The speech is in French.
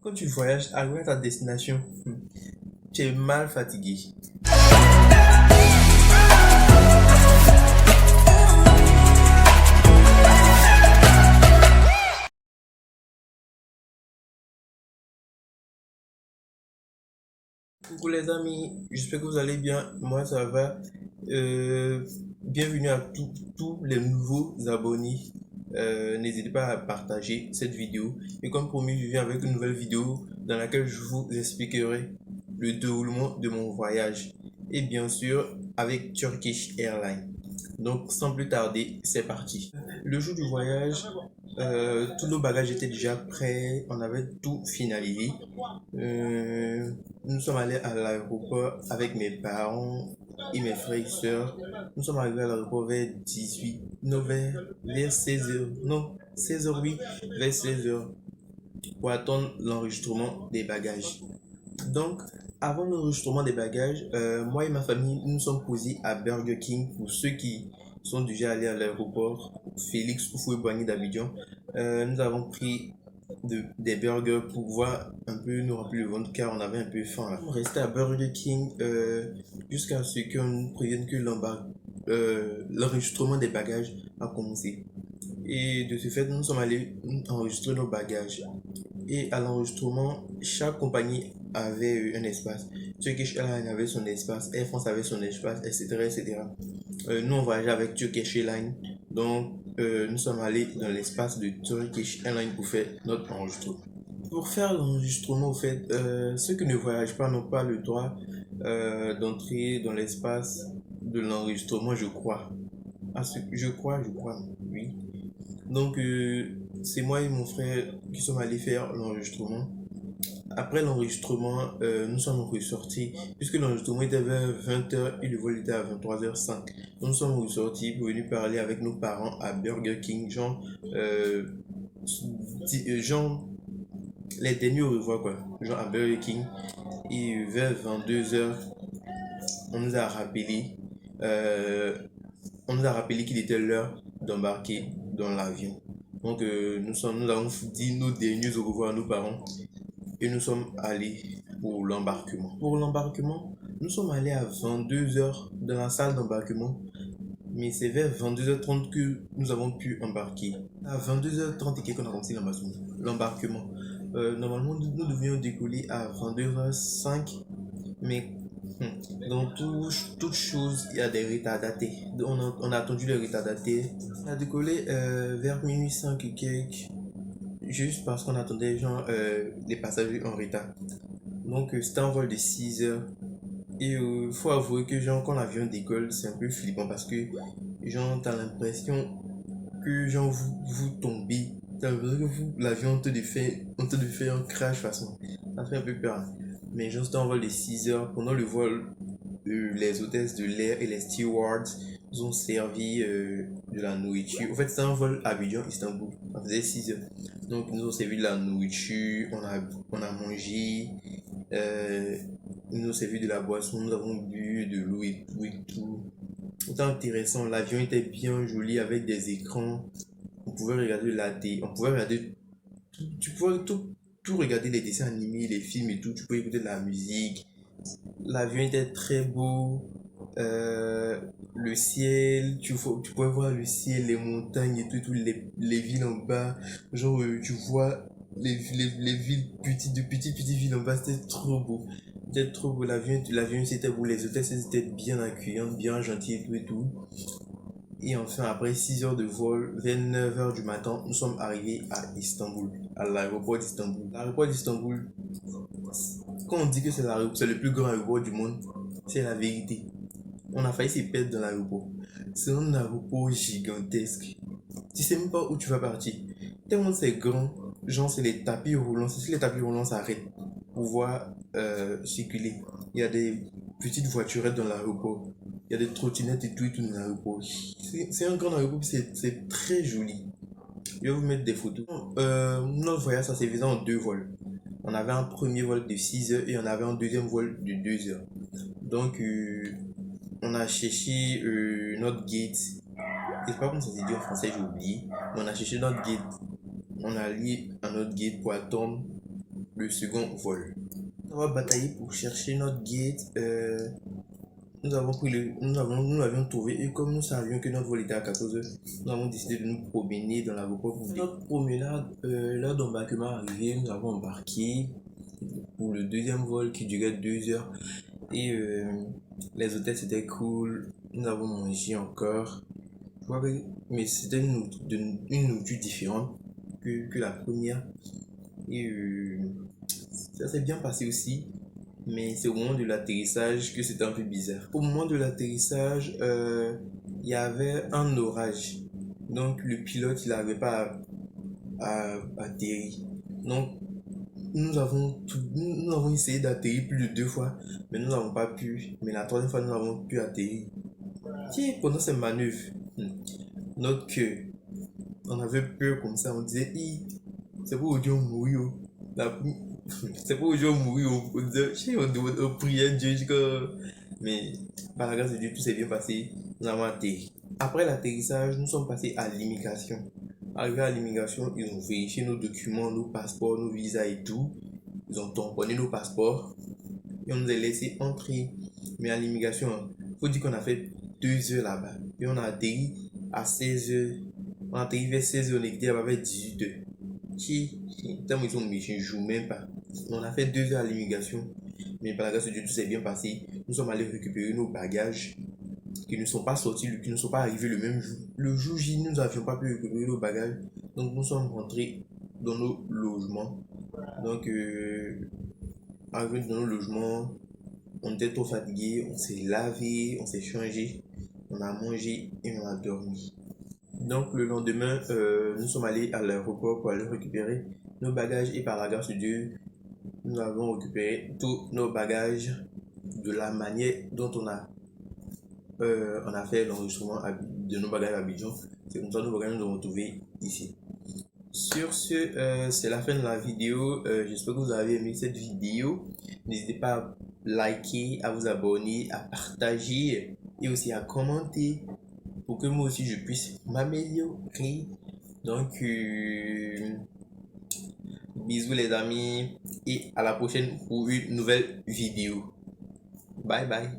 Quand tu voyages, arrivé à ta destination, tu es mal fatigué. Coucou les amis, j'espère que vous allez bien. Moi ça va. Bienvenue à tous les nouveaux abonnés. N'hésitez pas à partager cette vidéo. Et comme promis, je viens avec une nouvelle vidéo dans laquelle je vous expliquerai le déroulement de mon voyage. Et bien sûr, avec Turkish Airlines. Donc sans plus tarder, c'est parti. Le jour du voyage, tous nos bagages étaient déjà prêts, on avait tout finalisé. Euh, nous sommes allés à l'aéroport avec mes parents et mes frères et sœurs. Nous sommes arrivés à l'aéroport vers 18, non, vers 16h, non, 16h, oui, vers 16h pour attendre l'enregistrement des bagages. Donc, avant l'enregistrement des bagages, moi et ma famille, nous sommes posés à Burger King. Pour ceux qui sont déjà allés à l'aéroport Félix Houphouët-Boigny d'Abidjan, nous avons pris des burgers pour pouvoir un peu nous remplir le ventre car on avait un peu faim là. On restait à Burger King jusqu'à ce qu'on nous prévienne que l'enregistrement des bagages a commencé. Et de ce fait, nous sommes allés enregistrer nos bagages. Et à l'enregistrement, chaque compagnie avait un espace. Turkish Airlines avait son espace, Air France avait son espace, etc. etc. Nous, on voyageait avec Turkish Airlines. Donc, nous sommes allés dans l'espace de Turkish Airlines pour faire notre enregistrement. Pour faire l'enregistrement, au fait, ceux qui ne voyagent pas n'ont pas le droit d'entrer dans l'espace de l'enregistrement, je crois. Je crois, oui. Donc, c'est moi et mon frère qui sommes allés faire l'enregistrement. Après l'enregistrement, nous sommes ressortis, puisque l'enregistrement était vers 20h et le vol était à 23h05. Nous sommes ressortis pour venir parler avec nos parents à Burger King, genre les derniers au revoir, quoi, genre à Burger King. Et vers 22h, on nous a rappelé, euh, qu'il était l'heure d'embarquer dans l'avion. Donc, nous avons dit nos derniers au revoir à nos parents et nous sommes allés pour l'embarquement. Pour l'embarquement, nous sommes allés à 22h dans la salle d'embarquement, mais c'est vers 22h30 que nous avons pu embarquer. À 22h30 et quelques, on a commencé l'embarquement. Normalement, nous devions décoller à 22h05, mais dans toute chose, il y a des retardatés. On a attendu les retardatés. On a décollé vers minuit 5 et quelques, juste parce qu'on attendait les passagers en retard. Donc c'était un vol de 6 heures. Et il faut avouer que quand l'avion décolle, c'est un peu flippant parce que t'as l'impression que vous tombez. T'as l'impression que l'avion on te fait un crash façon. Ça fait un peu peur. Mais c'était un vol de 6 heures. Pendant le vol, les hôtesses de l'air et les stewards nous ont servi de la nourriture. En fait, c'était un vol Abidjan-Istanbul. Ça faisait 6 heures. Donc, ils nous ont servi de la nourriture, on a mangé, euh, ils nous ont servi de la boisson, nous avons bu de l'eau et tout et tout. C'était intéressant, l'avion était bien joli avec des écrans. On pouvait regarder la télé, on pouvait regarder tu pouvais tout regarder, les dessins animés, les films et tout, tu pouvais écouter de la musique. L'avion était très beau. Le ciel, tu pouvais voir le ciel, les montagnes et tout, les villes en bas. Tu vois les villes petites, de petites villes en bas, c'était trop beau. C'était trop beau. L'avion c'était beau. Les hôtesses étaient bien accueillantes, bien gentilles et tout et tout. Et enfin, après 6 heures de vol, vers 9 heures du matin, nous sommes arrivés à Istanbul, à l'aéroport d'Istanbul. L'aéroport d'Istanbul, quand on dit que c'est le plus grand aéroport du monde, c'est la vérité. On a failli se perdre dans l'aéroport. C'est un aéroport gigantesque. Tu sais même pas où tu vas partir. Tellement c'est grand, c'est les tapis roulants. Si les tapis roulants s'arrêtent pour pouvoir circuler, il y a des petites voiturettes dans l'aéroport. Il y a des trottinettes et tout dans l'aéroport. C'est un grand aéroport, c'est très joli. Je vais vous mettre des photos. Notre voyage, ça s'est fait en deux vols. On avait un premier vol de 6 heures et on avait un deuxième vol de 2 heures. Donc, on a cherché notre gate. Je sais pas comment ça se dit en français, j'ai oublié. Mais on a cherché notre gate. On a allé à notre gate pour attendre le second vol. On va batailler pour chercher notre gate. Nous l'avions trouvé et comme nous savions que notre vol était à 14 heures, nous avons décidé de nous promener dans l'aéroport public. Notre promenade, l'heure d'embarquement arrivée, nous avons embarqué pour le deuxième vol qui durait 2 heures et les hôtels c'était cool. Nous avons mangé encore. Mais c'était une nourriture différente que la première et ça s'est bien passé aussi. Mais c'est au moment de l'atterrissage que c'était un peu bizarre. Au moment de l'atterrissage, il y avait un orage. Donc le pilote, il n'arrivait pas à atterrir. Donc nous avons essayé d'atterrir plus de 2 fois, mais nous n'avons pas pu. Mais la troisième fois, nous avons pu atterrir. Tiens, pendant ces manœuvres, notre cœur, on avait peur comme ça. On disait, c'est pour aujourd'hui on mourit. C'est pas aujourd'hui on mourit. On priait Dieu. Mais par la grâce de Dieu, tout s'est bien passé. Nous avons atterri. Après l'atterrissage, nous sommes passés à l'immigration. Arrivé à l'immigration, ils ont vérifié nos documents, nos passeports, nos visas et tout. Ils ont tamponné nos passeports et on nous a laissé entrer. Mais à l'immigration, il faut dire qu'on a fait 2 heures là-bas. Et on a atterri à 16 heures. On a atterri vers 16 heures, on était là-bas vers 18 heures. Tellement ils sont méchants, je joue même pas. On a fait 2 heures à l'immigration. Mais par la grâce de Dieu, tout s'est bien passé. Nous sommes allés récupérer nos bagages qui ne sont pas sortis, qui ne sont pas arrivés le même jour. Le jour J, nous n'avions pas pu récupérer nos bagages. Donc nous sommes rentrés dans nos logements. Donc arrivé dans nos logements, on était trop fatigués, on s'est lavé, on s'est changé, on a mangé et on a dormi. Donc le lendemain, nous sommes allés à l'aéroport pour aller récupérer nos bagages et par la grâce de Dieu, nous avons récupéré tous nos bagages de la manière dont on a fait l'enregistrement de nos bagages à Abidjan. C'est comme ça que nos bagages nous ont retrouvés ici. Sur ce, c'est la fin de la vidéo. J'espère que vous avez aimé cette vidéo. N'hésitez pas à liker, à vous abonner, à partager et aussi à commenter pour que moi aussi je puisse m'améliorer. Donc, bisous les amis et à la prochaine pour une nouvelle vidéo. Bye bye.